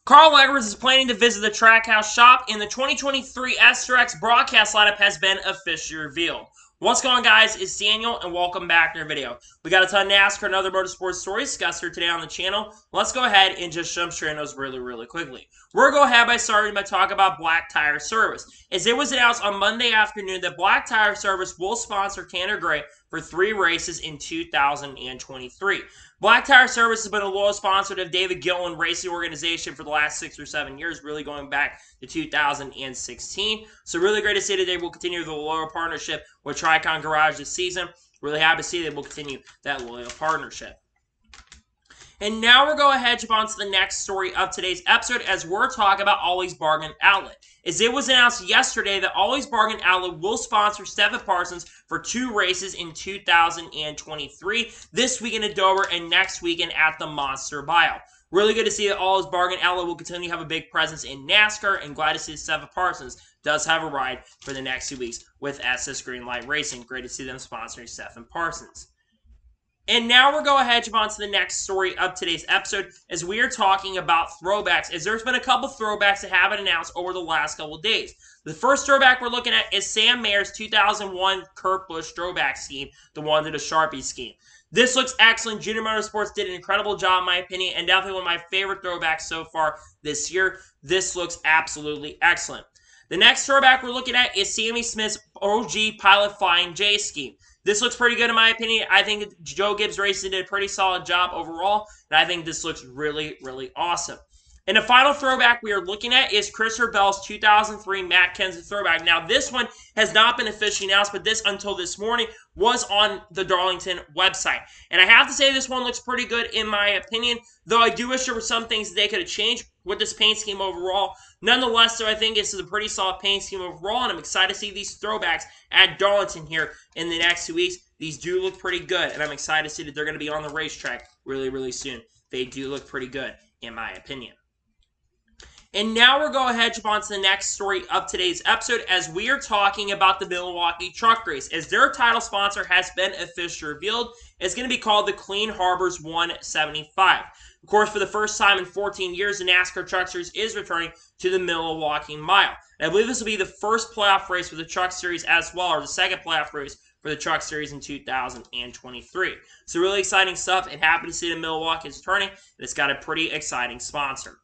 Carl Edwards is planning to visit the Trackhouse shop, and the 2023 SRX broadcast lineup has been officially revealed. What's going on, guys? It's Daniel, and welcome back to our video. We got a ton of NASCAR and other motorsports stories discussed here today on the channel. Let's go ahead and just jump straight into those really quickly. We're going to go ahead by starting by talking about Black Tire Service, as it was announced on Monday afternoon that Black Tire Service will sponsor Tanner Gray for 3 races in 2023. Black Tire Service has been a loyal sponsor of David Gillen Racing Organization for the last 6 or 7 years, really going back to 2016. So really great to see that they will continue the loyal partnership with Tricon Garage this season. Really happy to see they will continue that loyal partnership. And now we're going to jump on to the next story of today's episode, as we're talking about Ollie's Bargain Outlet. As it was announced yesterday that Ollie's Bargain Outlet will sponsor Stephen Parsons for 2 races in 2023, this weekend at Dover and next weekend at the Monster Buyout. Really good to see that Ollie's Bargain Outlet will continue to have a big presence in NASCAR, and glad to see that Stephen Parsons does have a ride for the next 2 weeks with SS Greenlight Racing. Great to see them sponsoring Stephen Parsons. And now we're going to jump on to the next story of today's episode, as we are talking about throwbacks, as there's been a couple throwbacks that have been announced over the last couple of days. The first throwback we're looking at is Sam Mayer's 2001 Kurt Busch throwback scheme, the one to the Sharpie scheme. This looks excellent. Junior Motorsports did an incredible job, in my opinion, and definitely one of my favorite throwbacks so far this year. This looks absolutely excellent. The next throwback we're looking at is Sammy Smith's OG Pilot Flying J scheme. This looks pretty good in my opinion. I think Joe Gibbs Racing did a pretty solid job overall, and I think this looks really awesome. And the final throwback we are looking at is Christopher Bell's 2003 Matt Kenseth throwback. Now, this one has not been officially announced, but this, until this morning, was on the Darlington website. And I have to say this one looks pretty good in my opinion, though I do wish there were some things that they could have changed with this paint scheme overall. Nonetheless, though, I think this is a pretty solid paint scheme overall, and I'm excited to see these throwbacks at Darlington here in the next 2 weeks. These do look pretty good, and I'm excited to see that they're going to be on the racetrack really soon. They do look pretty good, in my opinion. And now we're going to jump on to the next story of today's episode, as we are talking about the Milwaukee Truck Race, as their title sponsor has been officially revealed. It's going to be called the Clean Harbors 175. Of course, for the first time in 14 years, the NASCAR Truck Series is returning to the Milwaukee Mile. And I believe this will be the first playoff race for the Truck Series as well, or the second playoff race for the Truck Series in 2023. So really exciting stuff, and happy to see that Milwaukee is returning, and it's got a pretty exciting sponsor.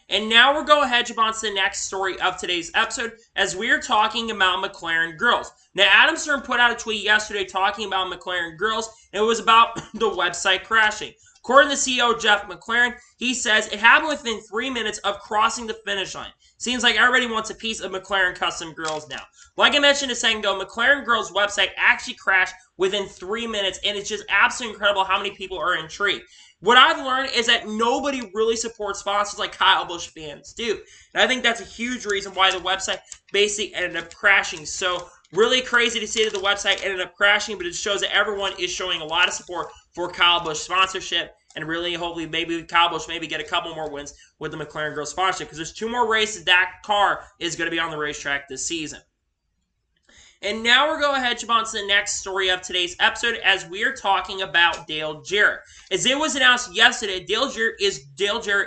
And now we're going to jump on to the next story of today's episode, as we are talking about McLaren Girls. Now, Adam Stern put out a tweet yesterday talking about McLaren Girls, and it was about the website crashing. According to CEO Jeff McLaren, he says it happened within 3 minutes of crossing the finish line. Seems like everybody wants a piece of McLaren Custom Girls now. Like I mentioned a second ago, McLaren Girls website actually crashed within 3 minutes, and it's just absolutely incredible how many people are intrigued. What I've learned is that nobody really supports sponsors like Kyle Busch fans do. And I think that's a huge reason why the website basically ended up crashing. So really crazy to see that the website ended up crashing, but it shows that everyone is showing a lot of support for Kyle Busch sponsorship. And really, hopefully, maybe Kyle Busch maybe get a couple more wins with the McLaren Girls sponsorship, because there's 2 more races that car is going to be on the racetrack this season. And now we're going to jump on to the next story of today's episode, as we are talking about Dale Jarrett. As it was announced yesterday, Dale Jarrett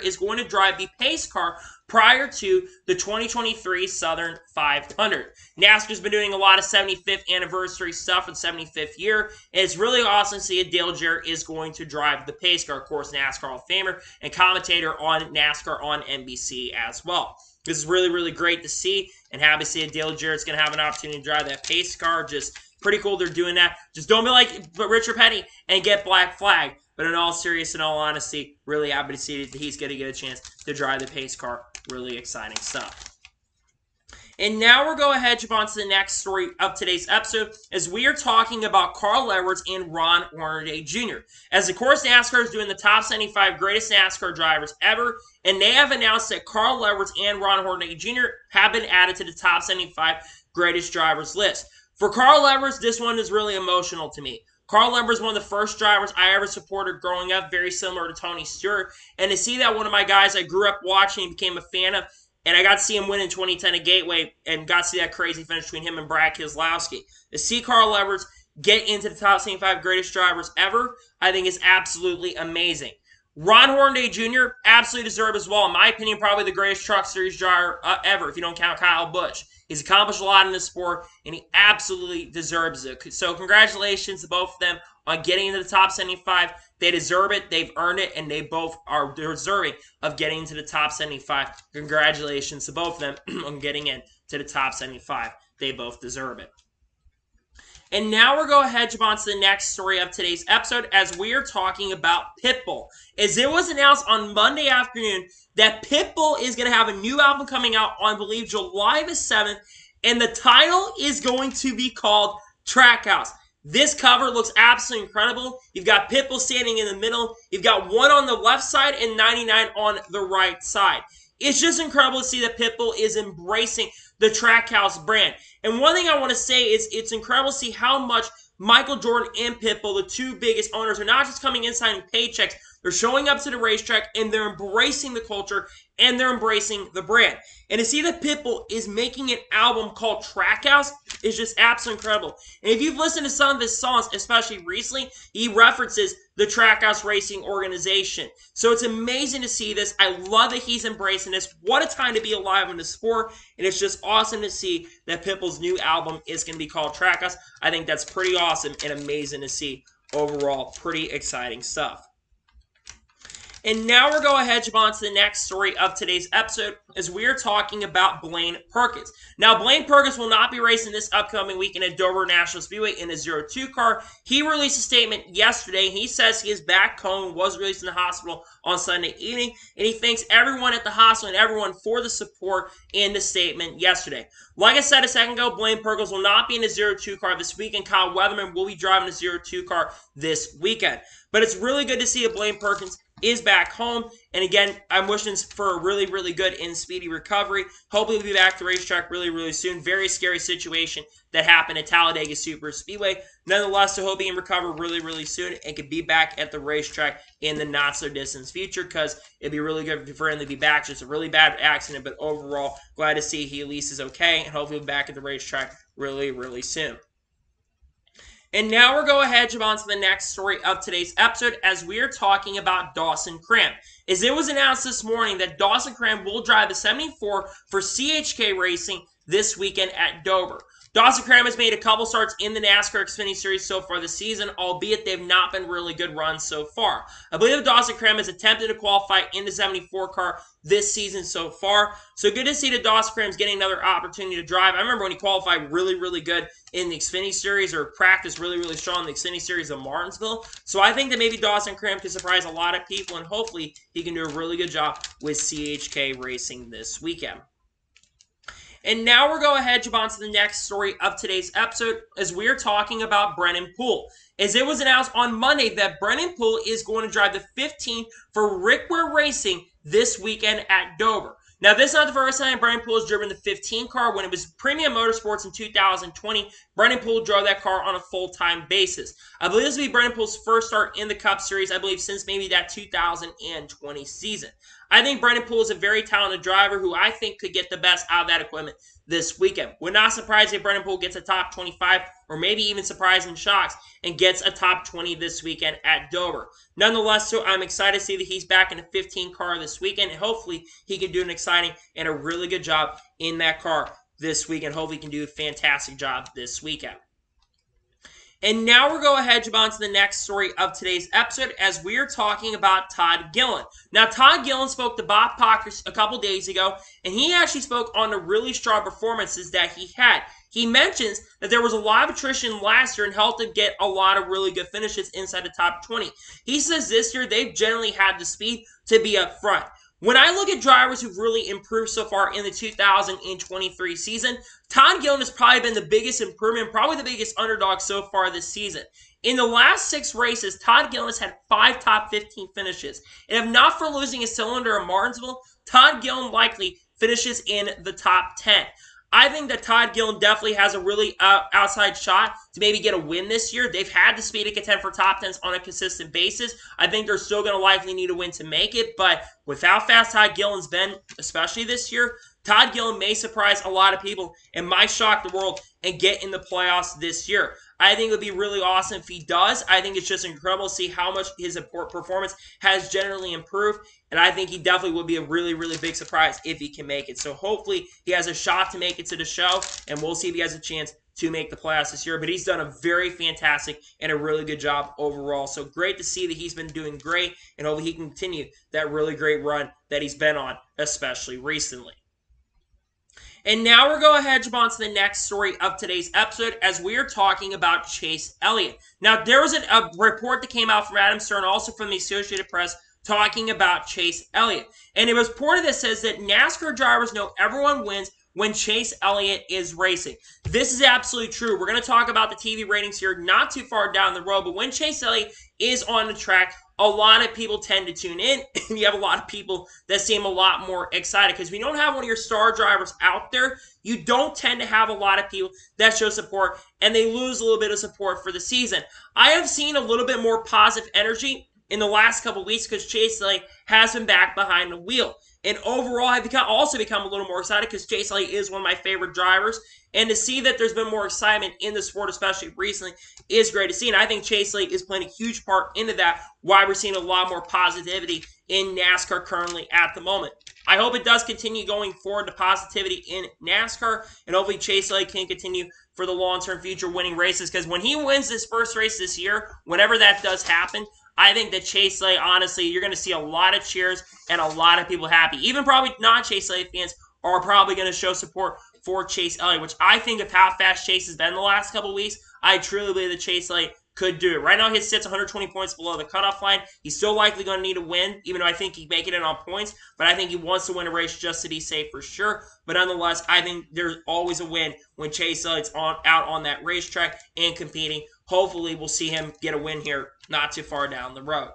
is going to drive the pace car prior to the 2023 Southern 500. NASCAR's been doing a lot of 75th anniversary stuff for the 75th year, and it's really awesome to see that Dale Jarrett is going to drive the pace car. Of course, NASCAR Hall of Famer and commentator on NASCAR on NBC as well. This is really great to see, and happy to see that Dale Jarrett's going to have an opportunity to drive that pace car. Just pretty cool they're doing that. Just don't be like Richard Petty and get black flag. But in all seriousness, in all honesty, really happy to see that he's going to get a chance to drive the pace car. Really exciting stuff. And now we're going to jump on to the next story of today's episode, as we are talking about Carl Edwards and Ron Hornaday Jr. As of course, NASCAR is doing the top 75 greatest NASCAR drivers ever, and they have announced that Carl Edwards and Ron Hornaday Jr. have been added to the top 75 greatest drivers list. For Carl Edwards, this one is really emotional to me. Carl Edwards is one of the first drivers I ever supported growing up, very similar to Tony Stewart, and to see that one of my guys I grew up watching and became a fan of, and I got to see him win in 2010 at Gateway, and got to see that crazy finish between him and Brad Keselowski. To see Carl Edwards get into the top 75 greatest drivers ever, I think is absolutely amazing. Ron Hornaday Jr. absolutely deserved as well. In my opinion, probably the greatest Truck Series driver ever, if you don't count Kyle Busch. He's accomplished a lot in this sport, and he absolutely deserves it. So congratulations to both of them on getting into the top 75. They deserve it, they've earned it, and they both are deserving of getting into the top 75. Congratulations to both of them on getting into the top 75. They both deserve it. And now we're going to head on to the next story of today's episode as we are talking about Pitbull. As it was announced on Monday afternoon that Pitbull is going to have a new album coming out on, I believe, July the 7th. And the title is going to be called Trackhouse. This cover looks absolutely incredible. You've got Pitbull standing in the middle. You've got 1 on the left side and 99 on the right side. It's just incredible to see that Pitbull is embracing the Trackhouse brand. And one thing I want to say is it's incredible to see how much Michael Jordan and Pitbull, the two biggest owners, are not just coming in signing paychecks. They're showing up to the racetrack and they're embracing the culture and they're embracing the brand. And to see that Pitbull is making an album called Trackhouse is just absolutely incredible. And if you've listened to some of his songs, especially recently, he references the Trackhouse Racing organization. So it's amazing to see this. I love that he's embracing this. What a time to be alive in the sport. And it's just awesome to see that Pitbull's new album is going to be called Trackhouse. I think that's pretty awesome and amazing to see. Overall, pretty exciting stuff. And now we're going ahead and on to the next story of today's episode as we are talking about Blaine Perkins. Now, Blaine Perkins will not be racing this upcoming weekend at Dover National Speedway in a 02 car. He released a statement yesterday. He says he is back home, was released in the hospital on Sunday evening, and he thanks everyone at the hospital and everyone for the support in the statement yesterday. Like I said a second ago, Blaine Perkins will not be in a 02 car this weekend. Kyle Weatherman will be driving a 02 car this weekend. But it's really good to see that Blaine Perkins is back home. And again, I'm wishing for a really, really good and speedy recovery. Hopefully we'll be back to the racetrack really, really soon. Very scary situation that happened at Talladega Super Speedway. Nonetheless, I hope he can recover really, really soon and can be back at the racetrack in the not-so-distant future because it'd be really good for him to be back. Just a really bad accident, but overall, glad to see he at least is okay and hopefully we'll be back at the racetrack really, really soon. And now we're going ahead and on to the next story of today's episode as we are talking about Dawson Cram. As it was announced this morning that Dawson Cram will drive the 74 for CHK Racing this weekend at Dover. Dawson Cram has made a couple starts in the NASCAR Xfinity Series so far this season, albeit they've not been really good runs so far. I believe Dawson Cram has attempted to qualify in the 74 car this season so far. So good to see that Dawson Cram's getting another opportunity to drive. I remember when he qualified really, really good in the Xfinity Series or practiced really, really strong in the Xfinity Series of Martinsville. So I think that maybe Dawson Cram can surprise a lot of people and hopefully he can do a really good job with CHK Racing this weekend. And now we're going ahead and on to the next story of today's episode as we're talking about Brennan Poole. As it was announced on Monday that Brennan Poole is going to drive the 15 for Rick Ware Racing this weekend at Dover. Now, this is not the first time Brennan Poole has driven the 15 car. When it was Premium Motorsports in 2020, Brennan Poole drove that car on a full-time basis. I believe this will be Brennan Poole's first start in the Cup Series, I believe, since maybe that 2020 season. I think Brennan Poole is a very talented driver who I think could get the best out of that equipment this weekend. We're not surprised if Brennan Poole gets a top 25 or maybe even surprising shocks and gets a top 20 this weekend at Dover. Nonetheless, so I'm excited to see that he's back in a 15 car this weekend and hopefully he can do an exciting and a really good job in that car this weekend. Hopefully he can do a fantastic job this weekend. And now we're going ahead and on to the next story of today's episode as we're talking about Todd Gillen. Now, Todd Gillen spoke to Bob Proctor a couple days ago, and he actually spoke on the really strong performances that he had. He mentions that there was a lot of attrition last year and helped him get a lot of really good finishes inside the top 20. He says this year they've generally had the speed to be up front. When I look at drivers who've really improved so far in the 2023 season, Todd Gillen has probably been the biggest improvement, probably the biggest underdog so far this season. In the last 6 races, Todd Gillen has had 5 top 15 finishes. And if not for losing a cylinder in Martinsville, Todd Gillen likely finishes in the top 10. I think that Todd Gillen definitely has a really outside shot to maybe get a win this year. They've had the speed to contend for top 10s on a consistent basis. I think they're still going to likely need a win to make it, but with how fast Todd Gillen's been, especially this year, Todd Gillen may surprise a lot of people and might shock the world and get in the playoffs this year. I think it would be really awesome if he does. I think it's just incredible to see how much his performance has generally improved, and I think he definitely would be a really, really big surprise if he can make it. So hopefully he has a shot to make it to the show, and we'll see if he has a chance to make the playoffs this year. But he's done a very fantastic and a really good job overall. So great to see that he's been doing great, and hopefully he can continue that really great run that he's been on, especially recently. And now we're going ahead and jump on to the next story of today's episode as we are talking about Chase Elliott. Now, there was a report that came out from Adam Stern, also from the Associated Press, talking about Chase Elliott. And it was reported that says that NASCAR drivers know everyone wins when Chase Elliott is racing. This is absolutely true. We're going to talk about the TV ratings here not too far down the road, but when Chase Elliott is on the track, a lot of people tend to tune in, and you have a lot of people that seem a lot more excited because we don't have one of your star drivers out there. You don't tend to have a lot of people that show support, and they lose a little bit of support for the season. I have seen a little bit more positive energy in the last couple of weeks because Chase Elliott has been back behind the wheel. And overall, I've also become a little more excited because Chase Elliott is one of my favorite drivers. And to see that there's been more excitement in the sport, especially recently, is great to see. And I think Chase Elliott is playing a huge part into that, why we're seeing a lot more positivity in NASCAR currently at the moment. I hope it does continue going forward, the positivity in NASCAR. And hopefully Chase Elliott can continue for the long-term future winning races. Because when he wins this first race this year, whenever that does happen, I think that Chase Elliott, honestly, you're going to see a lot of cheers and a lot of people happy. Even probably non-Chase Elliott fans are probably going to show support for Chase Elliott, which I think of how fast Chase has been the last couple of weeks, I truly believe that Chase Elliott could do it. Right now, he sits 120 points below the cutoff line. He's still likely going to need a win, even though I think he'd make it in on points. But I think he wants to win a race just to be safe for sure. But nonetheless, I think there's always a win when Chase Elliott's out on that racetrack and competing. Hopefully, we'll see him get a win here not too far down the road.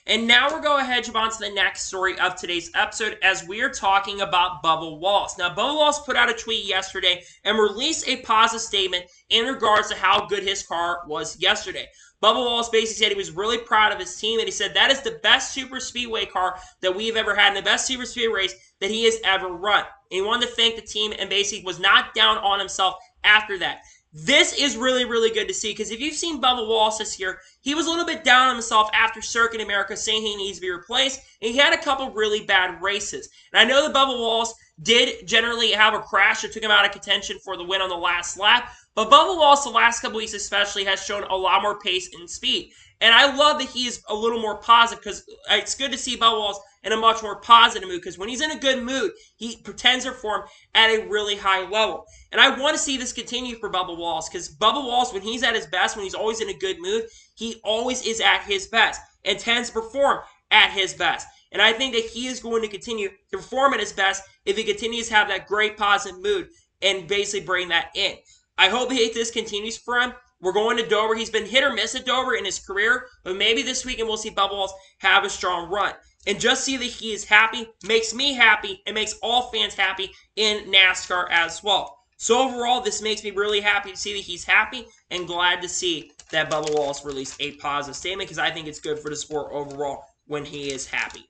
And now we're going ahead and jump on to the next story of today's episode as we are talking about Bubba Wallace. Now, Bubba Wallace put out a tweet yesterday and released a positive statement in regards to how good his car was yesterday. Bubba Wallace basically said he was really proud of his team, and he said that is the best super speedway car that we've ever had and the best super speedway race that he has ever run. And he wanted to thank the team and basically was not down on himself after that. This is really, really good to see because if you've seen Bubba Wallace this year, he was a little bit down on himself after Circuit America saying he needs to be replaced, and he had a couple really bad races. And I know that Bubba Wallace did generally have a crash that took him out of contention for the win on the last lap, but Bubba Wallace the last couple weeks especially has shown a lot more pace and speed. And I love that he is a little more positive because it's good to see Bubba Wallace in a much more positive mood because when he's in a good mood, he pretends to perform at a really high level. And I want to see this continue for Bubba Wallace because Bubba Wallace, when he's at his best, when he's always in a good mood, he always is at his best and tends to perform at his best. And I think that he is going to continue to perform at his best if he continues to have that great positive mood and basically bring that in. I hope this continues for him. We're going to Dover. He's been hit or miss at Dover in his career, but maybe this weekend we'll see Bubba Wallace have a strong run. And just see that he is happy makes me happy and makes all fans happy in NASCAR as well. So overall, this makes me really happy to see that he's happy and glad to see that Bubba Wallace released a positive statement because I think it's good for the sport overall when he is happy.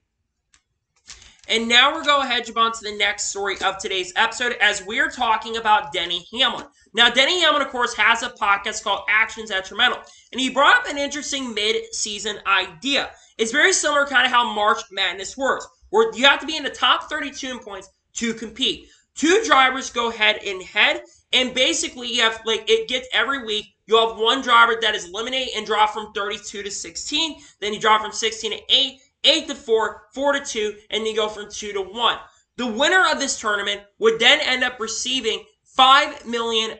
And now we're going ahead and jump on to the next story of today's episode as we're talking about Denny Hamlin. Now, Denny Hamlin, of course, has a podcast called Actions Detrimental, and he brought up an interesting mid-season idea. It's very similar to kind of how March Madness works, where you have to be in the top 32 in points to compete. Two drivers go head in head, and basically you have, it gets every week, you have one driver that is eliminated and drop from 32 to 16, then you drop from 16 to 8, 8 to 4, 4 to 2, and then you go from 2 to 1. The winner of this tournament would then end up receiving $5 million.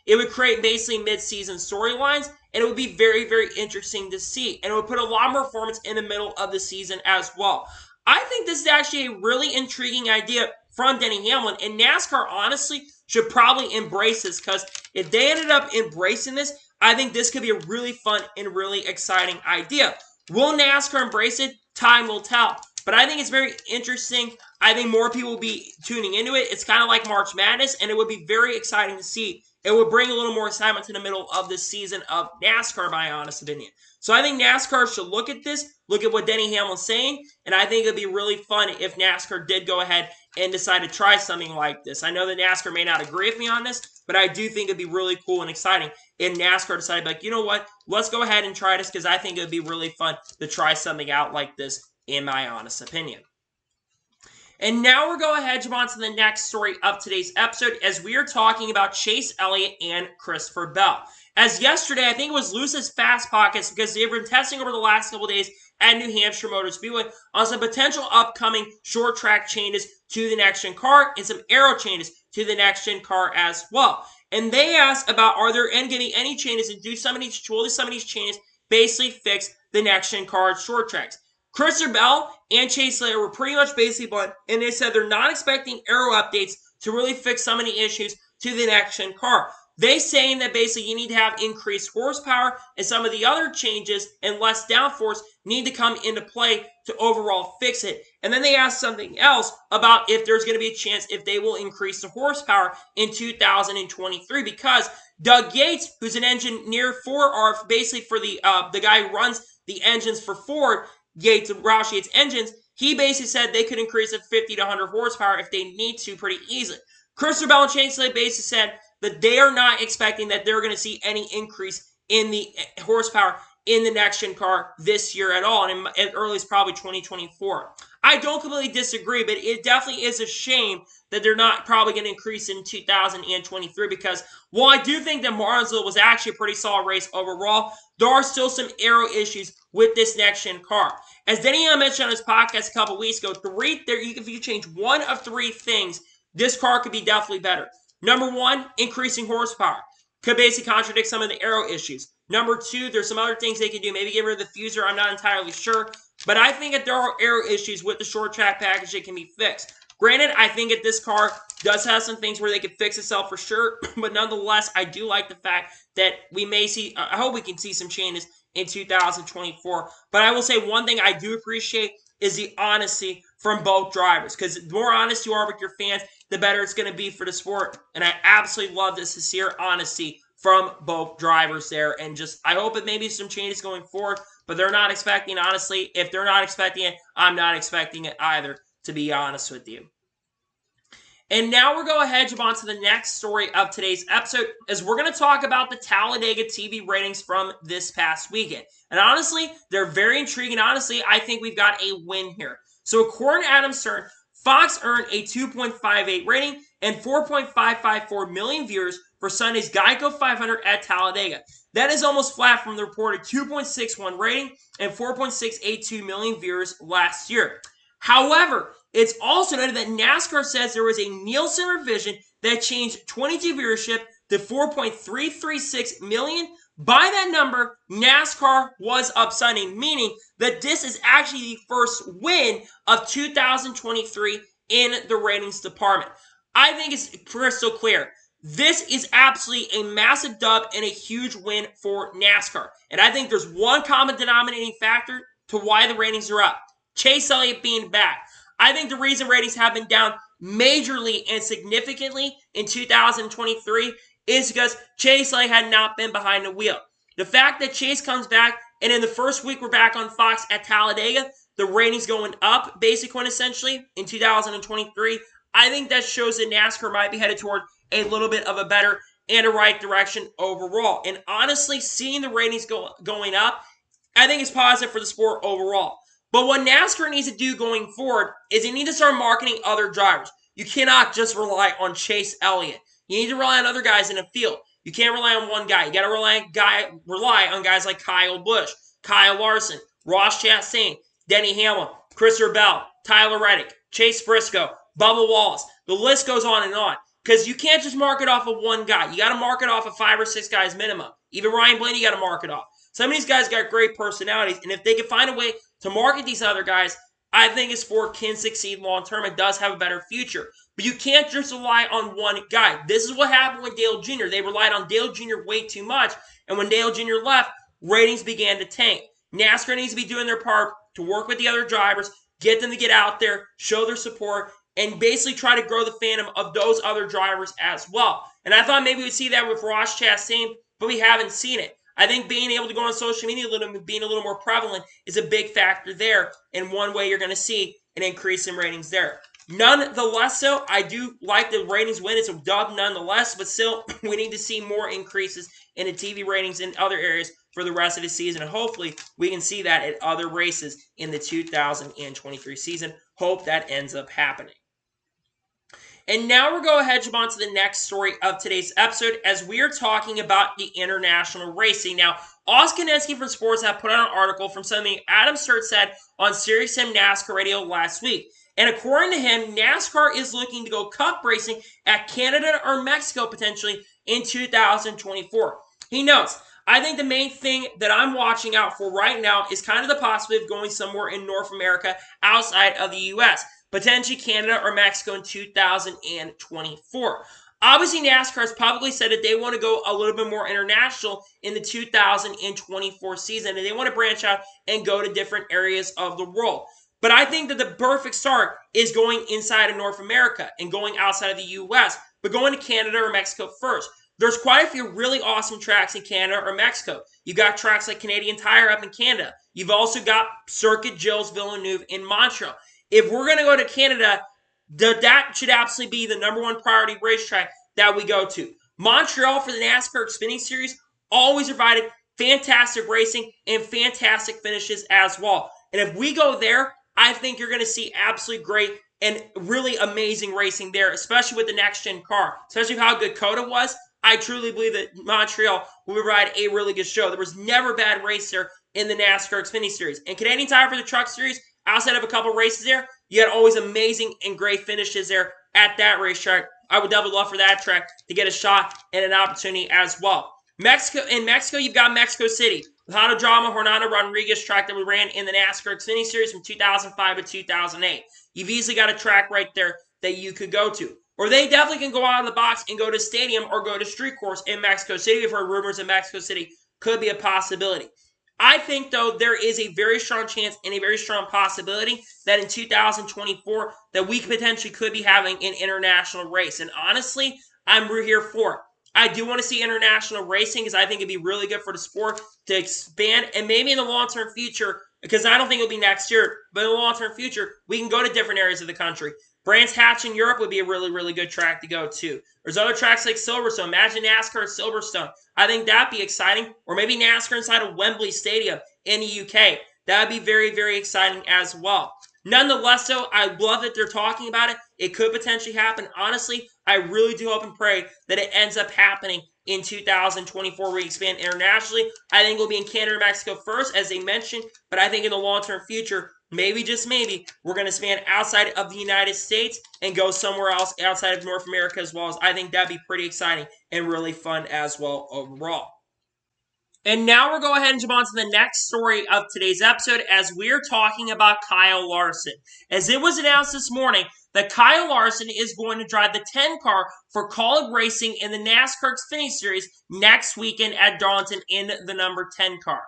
It would create basically mid-season storylines, and it would be very, very interesting to see. And it would put a lot more performance in the middle of the season as well. I think this is actually a really intriguing idea from Denny Hamlin, and NASCAR honestly should probably embrace this because if they ended up embracing this, I think this could be a really fun and really exciting idea. Will NASCAR embrace it? Time will tell. But I think it's very interesting. I think more people will be tuning into it. It's kind of like March Madness, and it would be very exciting to see it would bring a little more excitement to the middle of the season of NASCAR, my honest opinion. So I think NASCAR should look at this, look at what Denny Hamlin's saying, and I think it'd be really fun if NASCAR did go ahead and decide to try something like this. I know that NASCAR may not agree with me on this, but I do think it'd be really cool and exciting if NASCAR decided, like, you know what, let's go ahead and try this, because I think it'd be really fun to try something out like this, in my honest opinion. And now we're going ahead to jump on to the next story of today's episode, as we are talking about Chase Elliott and Christopher Bell. As yesterday, I think it was Lewis's Fast Pockets, because they've been testing over the last couple days at New Hampshire Motor Speedway on some potential upcoming short track changes to the next-gen car and some aero changes to the next-gen car as well. And they asked about, are there going to be any changes, and will some of these changes basically fix the next-gen car at short tracks? Christopher Bell and Chase Elliott were pretty much basically blunt, and they said they're not expecting aero updates to really fix some of the issues to the next-gen car. They saying that basically you need to have increased horsepower, and some of the other changes and less downforce need to come into play to overall fix it. And then they asked something else about if there's going to be a chance if they will increase the horsepower in 2023, because Doug Yates, who's an engineer for basically for the guy who runs the engines for Ford, Roush Yates engines, he basically said they could increase it 50 to 100 horsepower if they need to pretty easily. Christopher Bell and Chase Elliott basically said that they are not expecting that they're going to see any increase in the horsepower in the next-gen car this year at all, and at earliest probably 2024. I don't completely disagree, but it definitely is a shame that they're not probably going to increase in 2023, because while I do think that Martinsville was actually a pretty solid race overall, there are still some aero issues with this next-gen car. As Denny Hamlin mentioned on his podcast a couple weeks ago, if you change one of three things, this car could be definitely better. Number one, increasing horsepower. Could basically contradict some of the aero issues. Number two, there's some other things they can do. Maybe get rid of the fuser. I'm not entirely sure. But I think that there are aero issues with the short track package that can be fixed. Granted, I think that this car does have some things where they could fix itself for sure. But nonetheless, I do like the fact that we may see, I hope we can see some changes in 2024. But I will say one thing I do appreciate is the honesty from both drivers. Because the more honest you are with your fans, the better it's going to be for the sport. And I absolutely love this sincere honesty from both drivers there. And just, I hope it may be some changes going forward. But they're not expecting, honestly. If they're not expecting it, I'm not expecting it either, to be honest with you. And now we're going ahead to jump on to the next story of today's episode, as we're going to talk about the Talladega TV ratings from this past weekend. And honestly, they're very intriguing. Honestly, I think we've got a win here. So according to Adam Stern, Fox earned a 2.58 rating and 4.554 million viewers for Sunday's Geico 500 at Talladega. That is almost flat from the reported 2.61 rating and 4.682 million viewers last year. However, it's also noted that NASCAR says there was a Nielsen revision that changed 22 viewership to 4.336 million. By that number, NASCAR was up Sunday, meaning that this is actually the first win of 2023 in the ratings department. I think it's crystal clear. This is absolutely a massive dub and a huge win for NASCAR. And I think there's one common denominating factor to why the ratings are up. Chase Elliott being back. I think the reason ratings have been down majorly and significantly in 2023 is because Chase Elliott had not been behind the wheel. The fact that Chase comes back, and in the first week we're back on Fox at Talladega, the ratings going up, basically, essentially, in 2023, I think that shows that NASCAR might be headed toward a little bit of a better and a right direction overall. And honestly, seeing the ratings going up, I think is positive for the sport overall. But what NASCAR needs to do going forward is they need to start marketing other drivers. You cannot just rely on Chase Elliott. You need to rely on other guys in the field. You can't rely on one guy. You got to rely on guys like Kyle Busch, Kyle Larson, Ross Chastain, Denny Hamlin, Christopher Bell, Tyler Reddick, Chase Briscoe, Bubba Wallace. The list goes on and on. Because you can't just mark it off of one guy. You got to mark it off of 5 or 6 guys minimum. Even Ryan Blaney, you got to mark it off. Some of these guys got great personalities, and if they can find a way to market these other guys, I think his sport can succeed long-term and does have a better future. But you can't just rely on one guy. This is what happened with Dale Jr. They relied on Dale Jr. way too much, and when Dale Jr. left, ratings began to tank. NASCAR needs to be doing their part to work with the other drivers, get them to get out there, show their support, and basically try to grow the fandom of those other drivers as well. And I thought maybe we'd see that with Ross Chastain, but we haven't seen it. I think being able to go on social media being a little more prevalent is a big factor there, and one way you're going to see an increase in ratings there. Nonetheless, though, I do like the ratings win. It's a dub nonetheless, but still, we need to see more increases in the TV ratings in other areas for the rest of the season, and hopefully we can see that at other races in the 2023 season. Hope that ends up happening. And now we're going to head on to the next story of today's episode as we are talking about the international racing. Now, Oz Konensky from Sports have put out an article from something Adam Sturt said on SiriusXM NASCAR Radio last week. And according to him, NASCAR is looking to go cup racing at Canada or Mexico potentially in 2024. He notes, I think the main thing that I'm watching out for right now is kind of the possibility of going somewhere in North America outside of the U.S., potentially Canada or Mexico in 2024. Obviously, NASCAR has publicly said that they want to go a little bit more international in the 2024 season, and they want to branch out and go to different areas of the world. But I think that the perfect start is going inside of North America and going outside of the U.S., but going to Canada or Mexico first. There's quite a few really awesome tracks in Canada or Mexico. You've got tracks like Canadian Tire up in Canada. You've also got Circuit Gilles Villeneuve in Montreal. If we're going to go to Canada, that should absolutely be the number one priority racetrack that we go to. Montreal for the NASCAR Xfinity Series always provided fantastic racing and fantastic finishes as well. And if we go there, I think you're going to see absolutely great and really amazing racing there, especially with the next-gen car. Especially with how good COTA was. I truly believe that Montreal will provide a really good show. There was never a bad race there in the NASCAR Xfinity Series. And Canadian Tire for the Truck Series, outside of a couple races there, you had always amazing and great finishes there at that racetrack. I would definitely love for that track to get a shot and an opportunity as well. In Mexico, you've got Mexico City. The Autodromo Hernando Rodriguez track that we ran in the NASCAR Xfinity Series from 2005 to 2008. You've easily got a track right there that you could go to. Or they definitely can go out of the box and go to stadium or go to street course in Mexico City. We've heard rumors that Mexico City could be a possibility. I think, though, there is a very strong chance and a very strong possibility that in 2024 that we potentially could be having an international race. And honestly, I'm here for it. I do want to see international racing because I think it'd be really good for the sport to expand. And maybe in the long-term future, because I don't think it'll be next year, but in the long-term future, we can go to different areas of the country. Brands Hatch in Europe would be a really, really good track to go to. There's other tracks like Silverstone. Imagine NASCAR at Silverstone. I think that'd be exciting. Or maybe NASCAR inside of Wembley Stadium in the UK. That'd be very, very exciting as well. Nonetheless, though, I love that they're talking about it. It could potentially happen. Honestly, I really do hope and pray that it ends up happening in 2024 where we expand internationally. I think it'll be in Canada or Mexico first, as they mentioned. But I think in the long-term future, maybe, just maybe, we're going to expand outside of the United States and go somewhere else outside of North America as well. As I think that'd be pretty exciting and really fun as well overall. And now we're going ahead and jump on to the next story of today's episode as we're talking about Kyle Larson. As it was announced this morning that Kyle Larson is going to drive the 10 car for Kaulig Racing in the NASCAR Xfinity Series next weekend at Darlington in the number 10 car.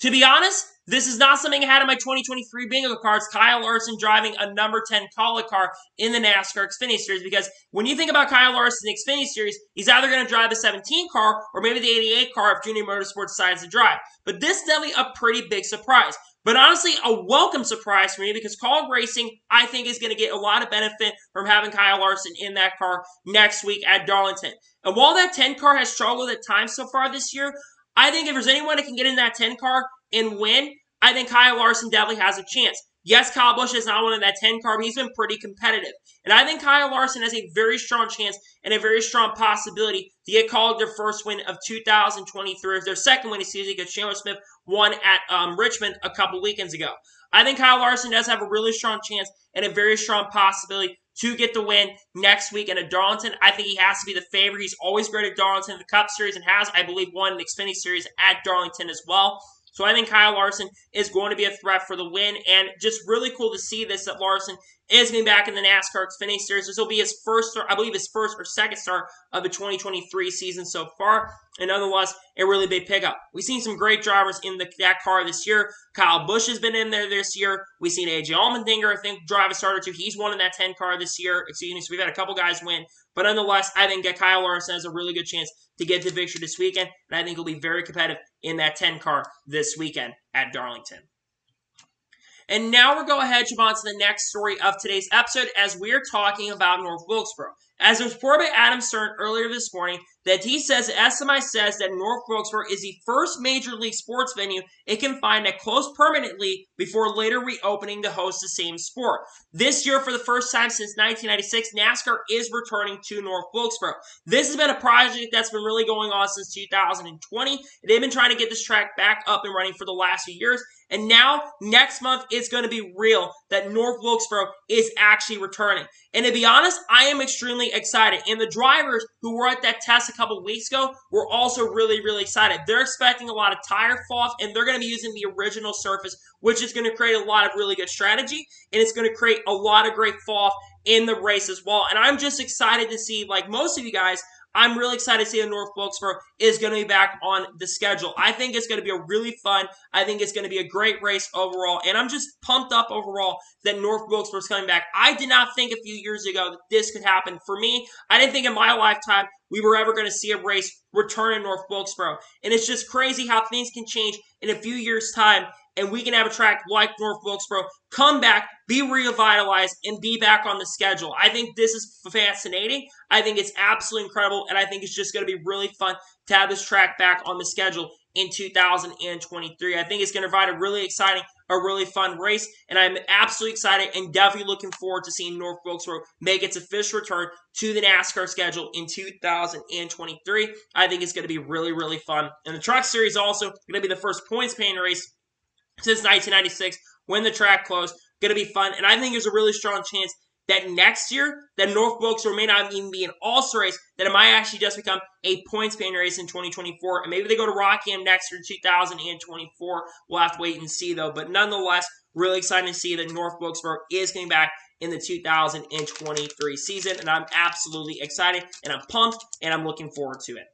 To be honest, this is not something I had in my 2023 bingo cards, Kyle Larson driving a number 10 Kaulig car in the NASCAR Xfinity Series, because when you think about Kyle Larson in the Xfinity Series, he's either going to drive the 17 car or maybe the 88 car if Junior Motorsports decides to drive. But this is definitely a pretty big surprise. But honestly, a welcome surprise for me because Kaulig Racing, I think, is going to get a lot of benefit from having Kyle Larson in that car next week at Darlington. And while that 10 car has struggled at times so far this year, I think if there's anyone that can get in that 10 car and win, I think Kyle Larson definitely has a chance. Yes, Kyle Busch is not one in that 10 car, but he's been pretty competitive. And I think Kyle Larson has a very strong chance and a very strong possibility to get Kaulig their first win of 2023. If their second win is season, because Chandler Smith won at Richmond a couple weekends ago. I think Kyle Larson does have a really strong chance and a very strong possibility to get the win next week at Darlington. I think he has to be the favorite. He's always great at Darlington in the Cup Series and has, I believe, won an Xfinity Series at Darlington as well. So I think Kyle Larson is going to be a threat for the win, and just really cool to see this, that Larson is going to be back in the NASCAR Xfinity Series. This will be his first start, I believe his first or second start of the 2023 season so far. and nonetheless, a really big pickup. We've seen some great drivers in that car this year. Kyle Busch has been in there this year. We've seen AJ Allmendinger, I think, drive a starter too. He's won in that 10 car this year. Excuse me, so we've had a couple guys win. But nonetheless, I think that Kyle Larson has a really good chance to get the victory this weekend, and I think he'll be very competitive in that 10 car this weekend at Darlington. And now we're going ahead to move on to the next story of today's episode as we're talking about North Wilkesboro. As it was reported by Adam Stern earlier this morning, that he says, SMI says that North Wilkesboro is the first major league sports venue it can find that closed permanently before later reopening to host the same sport. This year, for the first time since 1996, NASCAR is returning to North Wilkesboro. This has been a project that's been really going on since 2020. They've been trying to get this track back up and running for the last few years. And now, next month, it's going to be real that North Wilkesboro is actually returning. And to be honest, I am extremely excited. And the drivers who were at that test a couple weeks ago were also really, really excited. They're expecting a lot of tire fall off, and they're going to be using the original surface, which is going to create a lot of really good strategy, and it's going to create a lot of great fall off in the race as well. And I'm just excited to see, like most of you guys, I'm really excited to see that North Wilkesboro is going to be back on the schedule. I think it's going to be a really fun. I think it's going to be a great race overall. And I'm just pumped up overall that North Wilkesboro is coming back. I did not think a few years ago that this could happen. For me, I didn't think in my lifetime we were ever going to see a race return in North Wilkesboro. And it's just crazy how things can change in a few years' time. And we can have a track like North Wilkesboro come back, be revitalized, and be back on the schedule. I think this is fascinating. I think it's absolutely incredible, and I think it's just going to be really fun to have this track back on the schedule in 2023. I think it's going to provide a really exciting, a really fun race, and I'm absolutely excited and definitely looking forward to seeing North Wilkesboro make its official return to the NASCAR schedule in 2023. I think it's going to be really, really fun. And the Truck Series also going to be the first points-paying race since 1996 when the track closed. Going to be fun, and I think there's a really strong chance that next year, that North Wilkesboro may not even be an all-star race, that it might actually just become a points-paying race in 2024, and maybe they go to Rockingham next year in 2024. We'll have to wait and see, though, but nonetheless, really excited to see that North Wilkesboro is getting back in the 2023 season, and I'm absolutely excited, and I'm pumped, and I'm looking forward to it.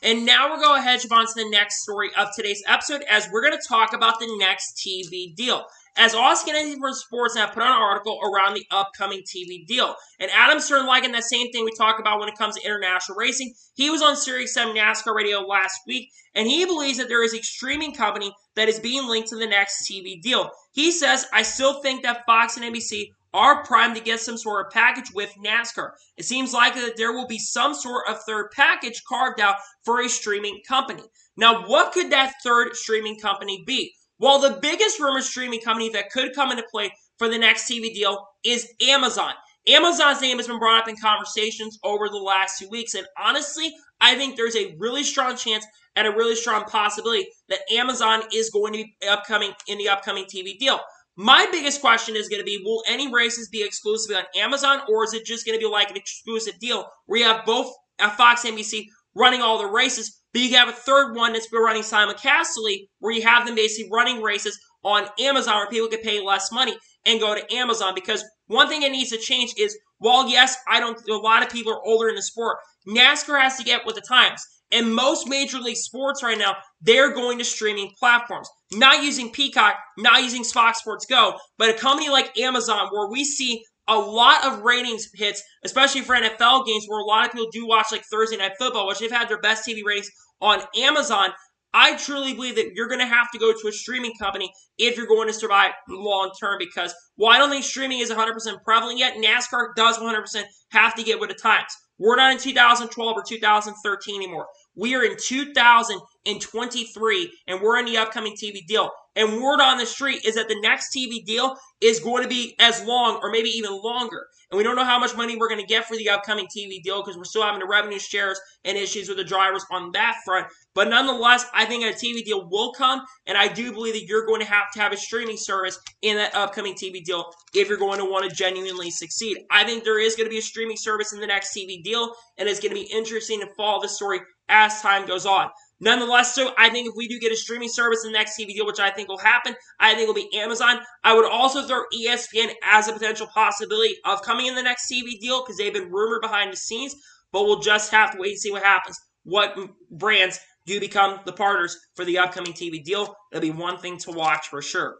And now we're going ahead to move on to the next story of today's episode as we're going to talk about the next TV deal. As Xfinity for Sports have put out an article around the upcoming TV deal. And Adam Stern, liking that same thing we talk about when it comes to international racing, he was on Sirius 7 NASCAR Radio last week, and he believes that there is a streaming company that is being linked to the next TV deal. He says, I still think that Fox and NBC are primed to get some sort of package with NASCAR. It seems likely that there will be some sort of third package carved out for a streaming company. Now, what could that third streaming company be? Well, the biggest rumored streaming company that could come into play for the next TV deal is Amazon. Amazon's name has been brought up in conversations over the last 2 weeks, and honestly, I think there's a really strong chance and a really strong possibility that Amazon is going to be upcoming in the upcoming TV deal. My biggest question is going to be, will any races be exclusively on Amazon, or is it just going to be like an exclusive deal where you have both Fox and NBC running all the races, but you have a third one that's been running simultaneously where you have them basically running races on Amazon where people can pay less money and go to Amazon? Because one thing that needs to change is, while yes, a lot of people are older in the sport, NASCAR has to get with the times. And most major league sports right now, they're going to streaming platforms. Not using Peacock, not using Fox Sports Go, but a company like Amazon where we see a lot of ratings hits, especially for NFL games where a lot of people do watch like Thursday Night Football, which they've had their best TV ratings on Amazon. I truly believe that you're going to have to go to a streaming company if you're going to survive long term, because while I don't think streaming is 100% prevalent yet, NASCAR does 100% have to get with the times. We're not in 2012 or 2013 anymore. We are in 2023, and we're in the upcoming TV deal. And word on the street is that the next TV deal is going to be as long or maybe even longer. And we don't know how much money we're going to get for the upcoming TV deal because we're still having the revenue shares and issues with the drivers on that front. But nonetheless, I think a TV deal will come, and I do believe that you're going to have a streaming service in that upcoming TV deal if you're going to want to genuinely succeed. I think there is going to be a streaming service in the next TV deal, and it's going to be interesting to follow the story as time goes on. Nonetheless, so I think if we do get a streaming service in the next TV deal, which I think will happen, I think it will be Amazon. I would also throw ESPN as a potential possibility of coming in the next TV deal because they've been rumored behind the scenes, but we'll just have to wait and see what happens. what brands do become the partners for the upcoming TV deal. It'll be one thing to watch for sure.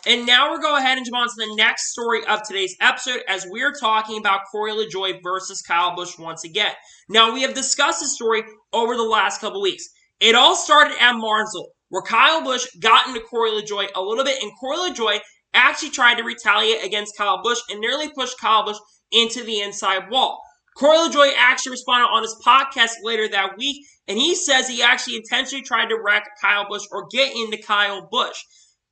And now we'll go ahead and jump on to the next story of today's episode as we're talking about Corey LeJoy versus Kyle Busch once again. Now, we have discussed this story over the last couple weeks. It all started at Martinsville, where Kyle Busch got into Corey LeJoy a little bit, and Corey LeJoy actually tried to retaliate against Kyle Busch and nearly pushed Kyle Busch into the inside wall. Corey LeJoy actually responded on his podcast later that week, and he says he actually intentionally tried to wreck Kyle Busch or get into Kyle Busch.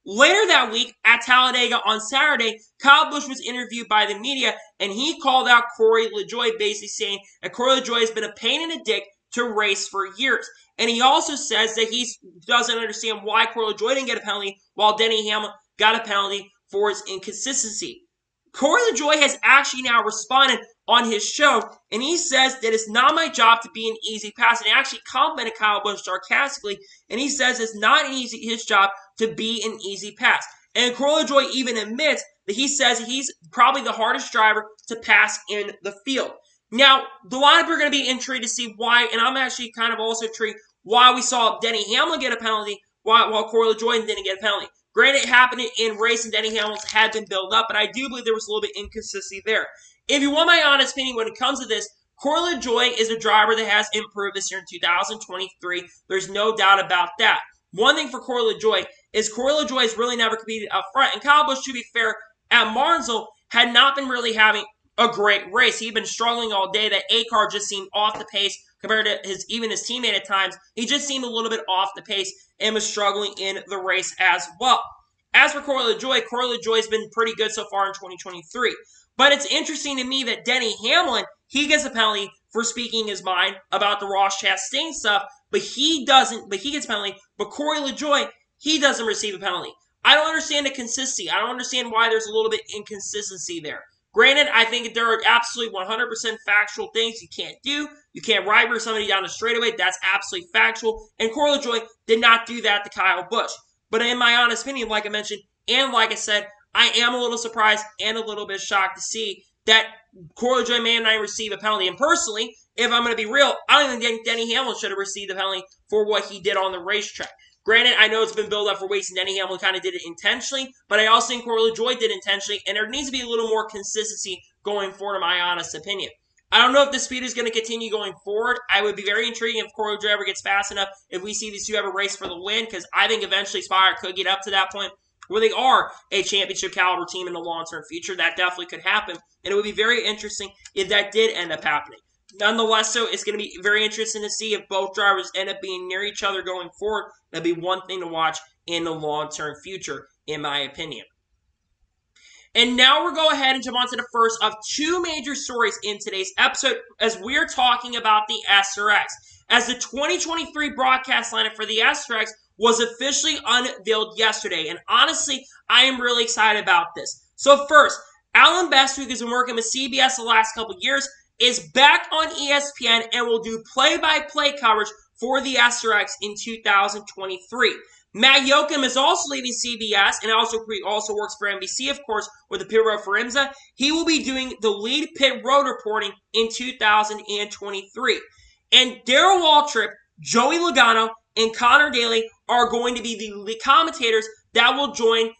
Later that week, at Talladega on Saturday, Kyle Busch was interviewed by the media, and he called out Corey LeJoy, basically saying that Corey LeJoy has been a pain in the dick to race for years. And he also says that he doesn't understand why Corey LeJoy didn't get a penalty, while Denny Hamlin got a penalty for his inconsistency. Corey LeJoy has actually now responded on his show, and he says that it's not my job to be an easy pass, and he actually complimented Kyle Busch sarcastically, and he says it's not his job to be an easy pass. And Corey LeJoy even admits that he says he's probably the hardest driver to pass in the field. Now, a lot of people are going to be intrigued to see why, and I'm actually kind of also intrigued why we saw Denny Hamlin get a penalty while Corey LeJoy didn't get a penalty. Granted, it happened in racing. Denny Hamlin's had been built up, but I do believe there was a little bit of inconsistency there. If you want my honest opinion when it comes to this, Corey LeJoy is a driver that has improved this year in 2023. There's no doubt about that. One thing for Corey LeJoy is Corey LeJoy has really never competed up front. And Kyle Busch, to be fair, at Martinsville had not been really having a great race. He'd been struggling all day. That A-car just seemed off the pace compared to his teammate at times. He just seemed a little bit off the pace and was struggling in the race as well. As for Corey LeJoy's been pretty good so far in 2023. But it's interesting to me that Denny Hamlin, he gets a penalty for speaking his mind about the Ross Chastain stuff, but he gets a penalty. But Corey LeJoy, he doesn't receive a penalty. I don't understand the consistency. I don't understand why there's a little bit inconsistency there. Granted, I think there are absolutely 100% factual things you can't do. You can't ride somebody down the straightaway. That's absolutely factual. And Corey LeJoy did not do that to Kyle Busch. But in my honest opinion, like I mentioned, and like I said, I am a little surprised and a little bit shocked to see that Corey LeJoy may not receive a penalty. And personally, if I'm going to be real, I don't even think Denny Hamlin should have received a penalty for what he did on the racetrack. Granted, I know it's been built up for weeks, and Denny Hamlin kind of did it intentionally, but I also think Corey LeJoy did intentionally, and there needs to be a little more consistency going forward, in my honest opinion. I don't know if the speed is going to continue going forward. I would be very intrigued if Corey LeJoy ever gets fast enough, if we see these two ever race for the win, because I think eventually Spire could get up to that point where they are a championship caliber team in the long-term future. That definitely could happen, and it would be very interesting if that did end up happening. Nonetheless, so it's going to be very interesting to see if both drivers end up being near each other going forward. That'd be one thing to watch in the long-term future, in my opinion. And now we'll go ahead and jump on to the first of two major stories in today's episode as we're talking about the SRX. As the 2023 broadcast lineup for the SRX was officially unveiled yesterday. And honestly, I am really excited about this. So first, Alan Bestwick has been working with CBS the last couple years, is back on ESPN, and will do play-by-play coverage for the SRX in 2023. Matt Yoakum is also leaving CBS and also works for NBC, of course, with the pit road for IMSA. He will be doing the lead pit road reporting in 2023. And Darrell Waltrip, Joey Logano, and Connor Daly are going to be the commentators that will join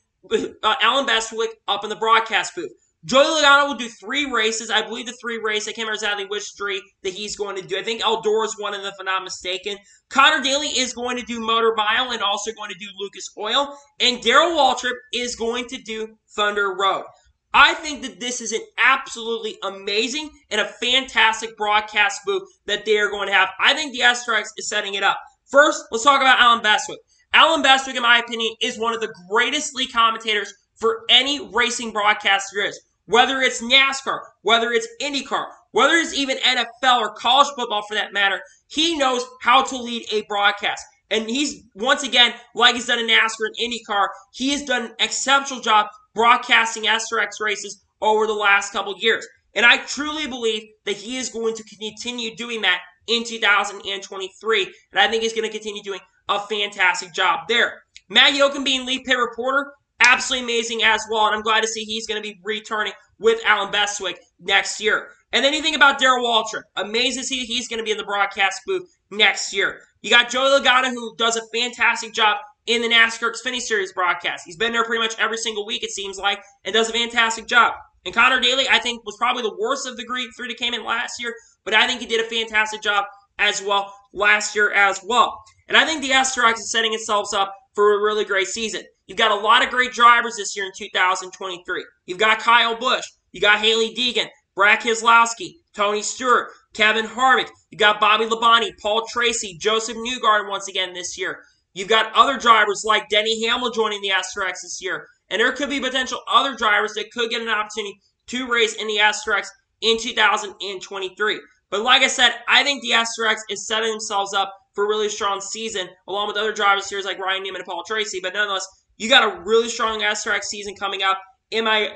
Alan Bestwick up in the broadcast booth. Joey Logano will do 3 races. I believe the 3 races, I can't remember exactly which 3 that he's going to do. I think Eldora's one of them, if I'm not mistaken. Connor Daly is going to do Motor Mile and also going to do Lucas Oil. And Darrell Waltrip is going to do Thunder Road. I think that this is an absolutely amazing and a fantastic broadcast booth that they are going to have. I think the SRX is setting it up. First, let's talk about Alan Bestwick. Alan Bestwick, in my opinion, is one of the greatest lead commentators for any racing broadcast there is. Whether it's NASCAR, whether it's IndyCar, whether it's even NFL or college football for that matter, he knows how to lead a broadcast. And he's, once again, like he's done in NASCAR and IndyCar, he has done an exceptional job broadcasting SRX races over the last couple years. And I truly believe that he is going to continue doing that in 2023. And I think he's going to continue doing a fantastic job there. Matt Yoakum being lead pit reporter, absolutely amazing as well, and I'm glad to see he's going to be returning with Alan Bestwick next year. And then you think about Darrell Waltrip. Amazing to see he's going to be in the broadcast booth next year. You got Joey Logano, who does a fantastic job in the NASCAR Xfinity Series broadcast. He's been there pretty much every single week, it seems like, and does a fantastic job. And Connor Daly, I think, was probably the worst of the three that came in last year, but I think he did a fantastic job as well last year as well. And I think the SRX is setting itself up for a really great season. You've got a lot of great drivers this year in 2023. You've got Kyle Busch. You got Haley Deegan, Brad Keselowski, Tony Stewart, Kevin Harvick. You got Bobby Labonte, Paul Tracy, Joseph Newgarden once again this year. You've got other drivers like Denny Hamlin joining the SRX this year. And there could be potential other drivers that could get an opportunity to race in the SRX in 2023. But like I said, I think the SRX is setting themselves up for a really strong season, along with other drivers here like Ryan Newman and Paul Tracy. But nonetheless, you got a really strong SRX season coming up, in my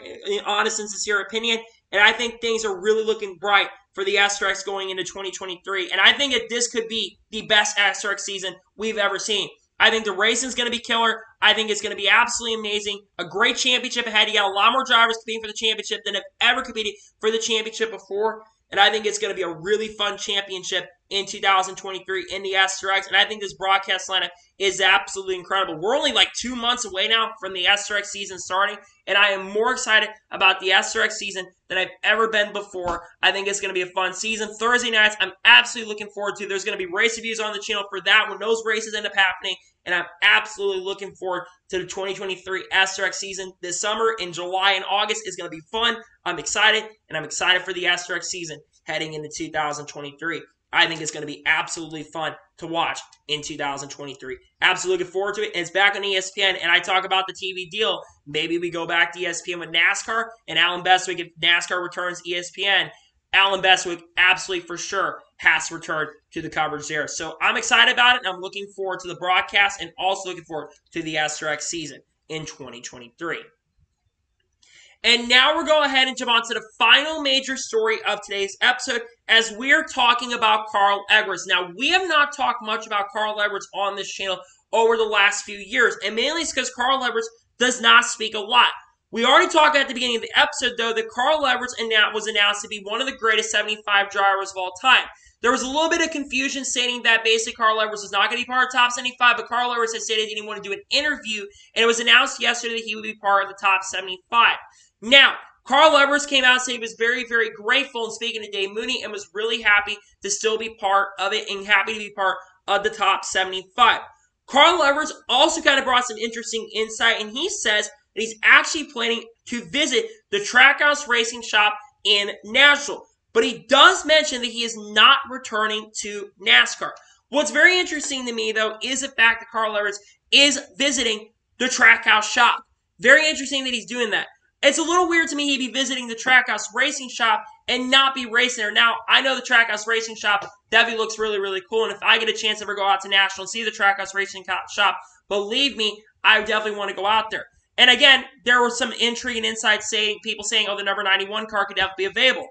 honest and sincere opinion. And I think things are really looking bright for the SRX going into 2023. And I think that this could be the best SRX season we've ever seen. I think the racing is going to be killer. I think it's going to be absolutely amazing. A great championship ahead. You got a lot more drivers competing for the championship than have ever competed for the championship before. And I think it's going to be a really fun championship in 2023 in the SRX. And I think this broadcast lineup is absolutely incredible. We're only like 2 months away now from the SRX season starting. And I am more excited about the SRX season than I've ever been before. I think it's going to be a fun season. Thursday nights, I'm absolutely looking forward to. There's going to be race reviews on the channel for that when those races end up happening. And I'm absolutely looking forward to the 2023 SRX season this summer. In July and August is going to be fun. I'm excited, and I'm excited for the SRX season heading into 2023. I think it's going to be absolutely fun to watch in 2023. Absolutely looking forward to it. And it's back on ESPN, and I talk about the TV deal. Maybe we go back to ESPN with NASCAR, and Alan Bestwick, if NASCAR returns ESPN, Alan Bestwick absolutely for sure has to return to the coverage there. So I'm excited about it, and I'm looking forward to the broadcast and also looking forward to the SRX season in 2023. And now we're going ahead and jump on to the final major story of today's episode as we're talking about Carl Edwards. Now, we have not talked much about Carl Edwards on this channel over the last few years, and mainly it's because Carl Edwards does not speak a lot. We already talked at the beginning of the episode, though, that Carl Edwards was announced to be one of the greatest 75 drivers of all time. There was a little bit of confusion stating that basically Carl Edwards was not going to be part of the top 75, but Carl Edwards had stated he didn't want to do an interview, and it was announced yesterday that he would be part of the top 75. Now, Carl Edwards came out and said he was very, very grateful in speaking to Dave Mooney and was really happy to still be part of it and happy to be part of the top 75. Carl Edwards also kind of brought some interesting insight, and he says that he's actually planning to visit the Trackhouse Racing Shop in Nashville. But he does mention that he is not returning to NASCAR. What's very interesting to me, though, is the fact that Carl Edwards is visiting the Trackhouse Shop. Very interesting that he's doing that. It's a little weird to me he'd be visiting the Trackhouse Racing Shop and not be racing there. Now, I know the Trackhouse Racing Shop definitely looks really, really cool. And if I get a chance to ever go out to Nashville and see the Trackhouse Racing Shop, believe me, I definitely want to go out there. And again, there was some intrigue and insight people saying, oh, the number 91 car could definitely be available.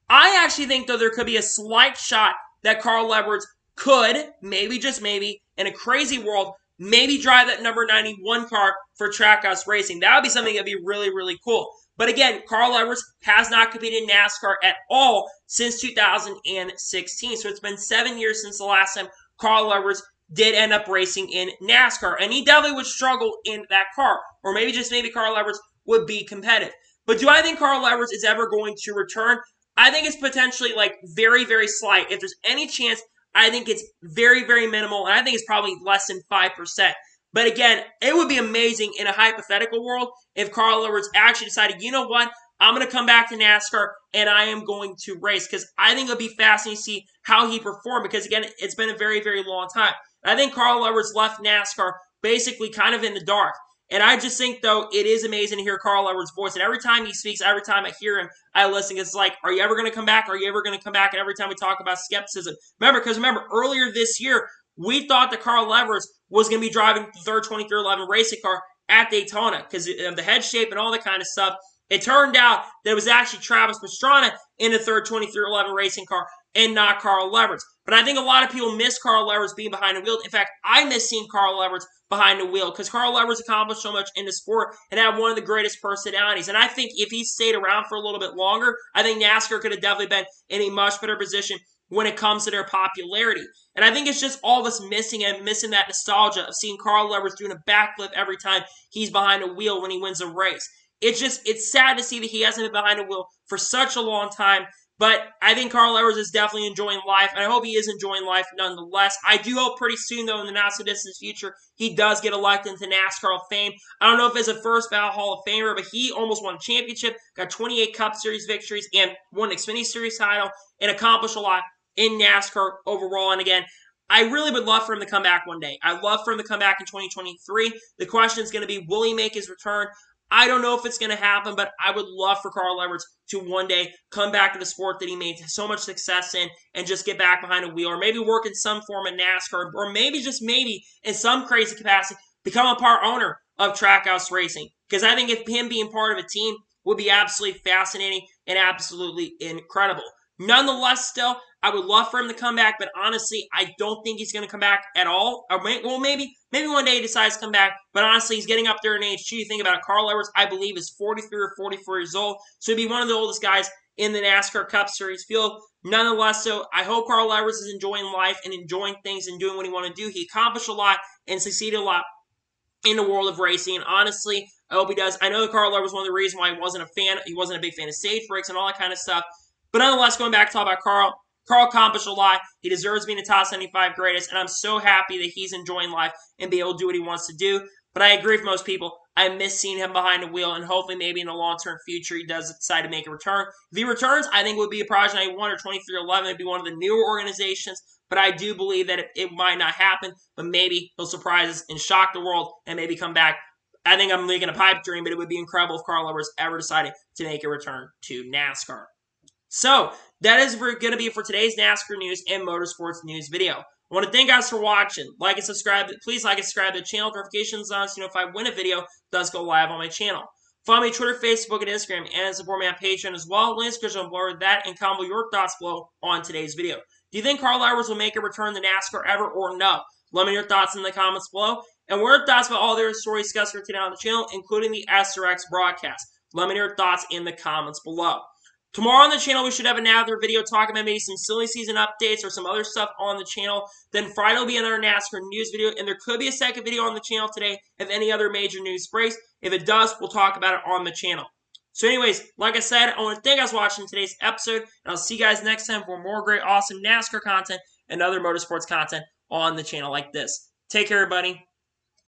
I actually think, though, there could be a slight shot that Carl Edwards could, maybe, just maybe, in a crazy world, maybe drive that number 91 car for Trackhouse Racing. That would be something that would be really, really cool. But again, Carl Edwards has not competed in NASCAR at all since 2016. So it's been 7 years since the last time Carl Edwards did end up racing in NASCAR. And he definitely would struggle in that car. Or maybe just maybe Carl Edwards would be competitive. But do I think Carl Edwards is ever going to return? I think it's potentially like very, very slight. If there's any chance, I think it's very, very minimal. And I think it's probably less than 5%. But again, it would be amazing in a hypothetical world if Carl Edwards actually decided, you know what, I'm going to come back to NASCAR and I am going to race. Because I think it would be fascinating to see how he performed. Because again, it's been a very, very long time. I think Carl Edwards left NASCAR basically kind of in the dark. And I just think, though, it is amazing to hear Carl Edwards' voice. And every time he speaks, every time I hear him, I listen. It's like, are you ever going to come back? Are you ever going to come back? And every time we talk about skepticism. Remember, earlier this year, we thought that Carl Edwards was going to be driving the third 2311 racing car at Daytona because of the head shape and all that kind of stuff. It turned out that it was actually Travis Pastrana in the third 2311 racing car and not Carl Edwards. But I think a lot of people miss Carl Edwards being behind the wheel. In fact, I miss seeing Carl Edwards behind the wheel because Carl Edwards accomplished so much in the sport and had one of the greatest personalities. And I think if he stayed around for a little bit longer, I think NASCAR could have definitely been in a much better position when it comes to their popularity. And I think it's just all of us missing that nostalgia of seeing Carl Edwards doing a backflip every time he's behind the wheel when he wins a race. It's sad to see that he hasn't been behind the wheel for such a long time. But I think Carl Edwards is definitely enjoying life, and I hope he is enjoying life nonetheless. I do hope pretty soon, though, in the not-so-distant future, he does get elected into NASCAR Hall of Fame. I don't know if it's a first-ballot Hall of Famer, but he almost won a championship, got 28 Cup Series victories, and won an Xfinity Series title, and accomplished a lot in NASCAR overall. And again, I really would love for him to come back one day. I'd love for him to come back in 2023. The question is going to be, will he make his return? I don't know if it's going to happen, but I would love for Carl Edwards to one day come back to the sport that he made so much success in and just get back behind a wheel, or maybe work in some form of NASCAR, or maybe, just maybe, in some crazy capacity, become a part owner of Trackhouse Racing. Because I think if him being part of a team would be absolutely fascinating and absolutely incredible. Nonetheless, still, I would love for him to come back, but honestly, I don't think he's going to come back at all. Well, maybe one day he decides to come back, but honestly, he's getting up there in age too. You think about it, Carl Edwards, I believe, is 43 or 44 years old, so he'd be one of the oldest guys in the NASCAR Cup Series field. Nonetheless, so I hope Carl Edwards is enjoying life and enjoying things and doing what he wanted to do. He accomplished a lot and succeeded a lot in the world of racing, and honestly, I hope he does. I know that Carl Edwards was one of the reasons why he wasn't a big fan of stage breaks and all that kind of stuff. But nonetheless, going back to talk about Carl accomplished a lot. He deserves being a top 75 greatest, and I'm so happy that he's enjoying life and be able to do what he wants to do. But I agree with most people. I miss seeing him behind the wheel, and hopefully maybe in the long-term future he does decide to make a return. If he returns, I think it would be a Project 91 or 2311. It would be one of the newer organizations, but I do believe that it might not happen, but maybe he'll surprise us and shock the world and maybe come back. I think I'm making a pipe dream, but it would be incredible if Carl Edwards ever decided to make a return to NASCAR. So, that is going to be it for today's NASCAR news and motorsports news video. I want to thank you guys for watching. Like and subscribe. Please like and subscribe to the channel. Notifications on so you know if I win a video does go live on my channel. Follow me on Twitter, Facebook, and Instagram, and support me on Patreon as well. Links description below that, and comment your thoughts below on today's video. Do you think Carl Edwards will make a return to NASCAR ever or no? Let me know your thoughts in the comments below. And what are your thoughts about all the stories discussed here today on the channel, including the SRX broadcast? Let me know your thoughts in the comments below. Tomorrow on the channel, we should have another video talking about maybe some silly season updates or some other stuff on the channel. Then Friday will be another NASCAR news video, and there could be a second video on the channel today if any other major news breaks. If it does, we'll talk about it on the channel. So anyways, like I said, I want to thank you guys for watching today's episode, and I'll see you guys next time for more great, awesome NASCAR content and other motorsports content on the channel like this. Take care, everybody.